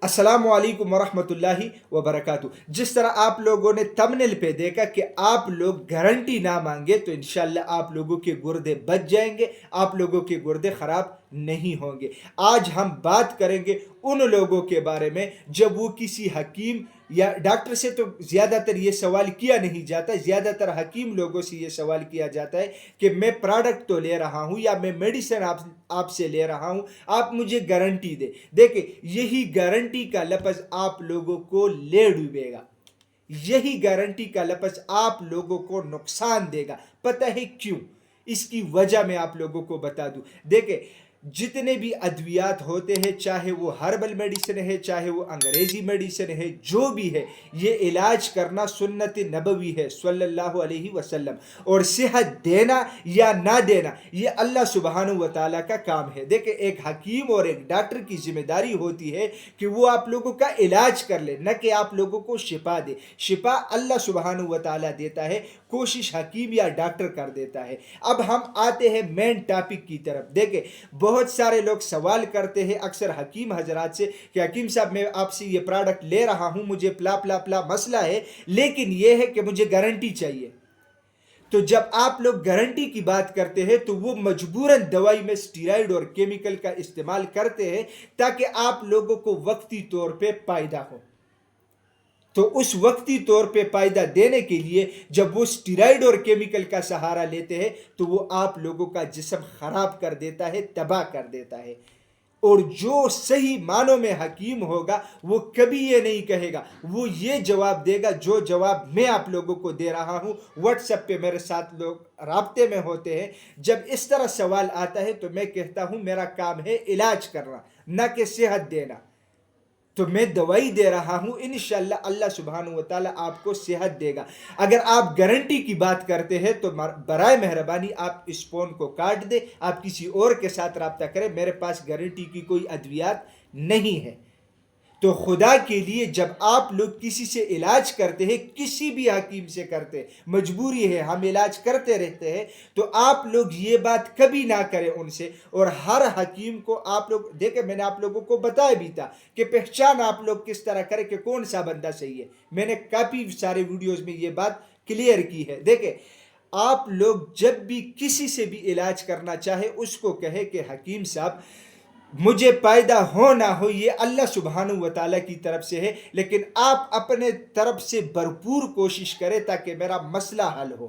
السلام علیکم ورحمۃ اللہ وبرکاتہ۔ جس طرح آپ لوگوں نے تمنیل پہ دیکھا کہ آپ لوگ گارنٹی نہ مانگے تو انشاءاللہ آپ لوگوں کے گردے بچ جائیں گے، آپ لوگوں کے گردے خراب نہیں ہوں گے۔ آج ہم بات کریں گے ان لوگوں کے بارے میں جب وہ کسی حکیم یا ڈاکٹر سے تو زیادہ تر یہ سوال کیا نہیں جاتا، زیادہ تر حکیم لوگوں سے یہ سوال کیا جاتا ہے کہ میں پروڈکٹ تو لے رہا ہوں یا میں میڈیسن آپ سے لے رہا ہوں، آپ مجھے گارنٹی دے۔ دیکھیں، یہی گارنٹی کا لفظ آپ لوگوں کو لے ڈوبے گا، یہی گارنٹی کا لفظ آپ لوگوں کو نقصان دے گا۔ پتہ ہے کیوں؟ اس کی وجہ میں آپ لوگوں کو بتا دوں۔ دیکھیں، جتنے بھی ادویات ہوتے ہیں، چاہے وہ ہربل میڈیسن ہے، چاہے وہ انگریزی میڈیسن ہے، جو بھی ہے، یہ علاج کرنا سنت نبوی ہے صلی اللہ علیہ وسلم، اور صحت دینا یا نہ دینا یہ اللہ سبحانہ و تعالیٰ کا کام ہے۔ دیکھیں، ایک حکیم اور ایک ڈاکٹر کی ذمہ داری ہوتی ہے کہ وہ آپ لوگوں کا علاج کر لے، نہ کہ آپ لوگوں کو شفا دے۔ شفا اللہ سبحانہ و تعالیٰ دیتا ہے، کوشش حکیم یا ڈاکٹر کر دیتا ہے۔ اب ہم آتے ہیں مین ٹاپک کی طرف۔ دیکھیں، بہت سارے لوگ سوال کرتے ہیں اکثر حکیم حضرات سے کہ حکیم صاحب میں آپ سے یہ پروڈکٹ لے رہا ہوں، مجھے پلا پلا پلا مسئلہ ہے، لیکن یہ ہے کہ مجھے گارنٹی چاہیے۔ تو جب آپ لوگ گارنٹی کی بات کرتے ہیں تو وہ مجبوراً دوائی میں اسٹیرائڈ اور کیمیکل کا استعمال کرتے ہیں تاکہ آپ لوگوں کو وقتی طور پہ فائدہ ہو۔ تو اس وقتی طور پہ فائدہ دینے کے لیے جب وہ اسٹیرائڈ اور کیمیکل کا سہارا لیتے ہیں تو وہ آپ لوگوں کا جسم خراب کر دیتا ہے، تباہ کر دیتا ہے۔ اور جو صحیح معنوں میں حکیم ہوگا وہ کبھی یہ نہیں کہے گا، وہ یہ جواب دے گا جو جواب میں آپ لوگوں کو دے رہا ہوں۔ واٹس ایپ پہ میرے ساتھ لوگ رابطے میں ہوتے ہیں، جب اس طرح سوال آتا ہے تو میں کہتا ہوں میرا کام ہے علاج کرنا، نہ کہ صحت دینا۔ تو میں دوائی دے رہا ہوں، انشاءاللہ اللہ سبحانہ و تعالیٰ آپ کو صحت دے گا۔ اگر آپ گارنٹی کی بات کرتے ہیں تو برائے مہربانی آپ اس فون کو کاٹ دیں، آپ کسی اور کے ساتھ رابطہ کریں، میرے پاس گارنٹی کی کوئی ادویات نہیں ہے۔ تو خدا کے لیے جب آپ لوگ کسی سے علاج کرتے ہیں، کسی بھی حکیم سے کرتے ہیں، مجبوری ہے، ہم علاج کرتے رہتے ہیں، تو آپ لوگ یہ بات کبھی نہ کریں ان سے۔ اور ہر حکیم کو آپ لوگ دیکھیں، میں نے آپ لوگوں کو بتایا بھی تھا کہ پہچان آپ لوگ کس طرح کریں کہ کون سا بندہ صحیح ہے۔ میں نے کافی سارے ویڈیوز میں یہ بات کلیئر کی ہے۔ دیکھیں، آپ لوگ جب بھی کسی سے بھی علاج کرنا چاہے اس کو کہے کہ حکیم صاحب مجھے فائدہ ہو نہ ہو یہ اللہ سبحانہ و تعالیٰ کی طرف سے ہے، لیکن آپ اپنے طرف سے بھرپور کوشش کریں تاکہ میرا مسئلہ حل ہو۔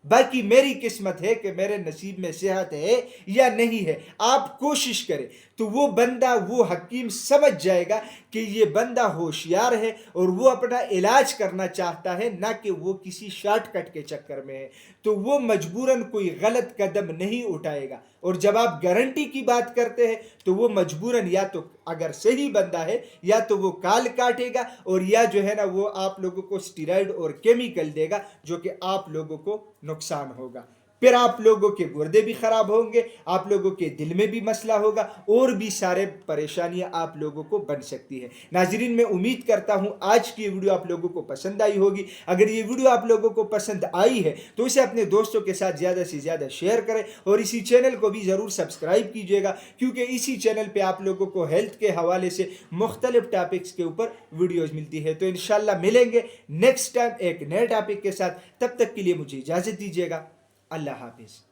باقی میری قسمت ہے کہ میرے نصیب میں صحت ہے یا نہیں ہے، آپ کوشش کریں۔ تو وہ بندہ، وہ حکیم سمجھ جائے گا کہ یہ بندہ ہوشیار ہے اور وہ اپنا علاج کرنا چاہتا ہے، نہ کہ وہ کسی شارٹ کٹ کے چکر میں ہے۔ تو وہ مجبوراً کوئی غلط قدم نہیں اٹھائے گا۔ اور جب آپ گارنٹی کی بات کرتے ہیں تو وہ مجبوراً یا تو اگر صحیح بندہ ہے یا تو وہ کال کاٹے گا، اور یا جو ہے نا وہ آپ لوگوں کو اسٹیرائڈ اور کیمیکل دے گا جو کہ آپ لوگوں کو نقصان ہوگا۔ پھر آپ لوگوں کے گردے بھی خراب ہوں گے، آپ لوگوں کے دل میں بھی مسئلہ ہوگا، اور بھی سارے پریشانیاں آپ لوگوں کو بن سکتی ہے۔ ناظرین، میں امید کرتا ہوں آج کی یہ ویڈیو آپ لوگوں کو پسند آئی ہوگی۔ اگر یہ ویڈیو آپ لوگوں کو پسند آئی ہے تو اسے اپنے دوستوں کے ساتھ زیادہ سے زیادہ شیئر کریں، اور اسی چینل کو بھی ضرور سبسکرائب کیجیے گا، کیونکہ اسی چینل پہ آپ لوگوں کو ہیلتھ کے حوالے سے مختلف ٹاپکس کے اوپر ویڈیوز ملتی ہے۔ تو انشاءاللہ ملیں گے نیکسٹ ٹائم ایک نئے ٹاپک کے ساتھ، تب تک کے لیے مجھے اجازت دیجیے گا۔ اللہ حافظ۔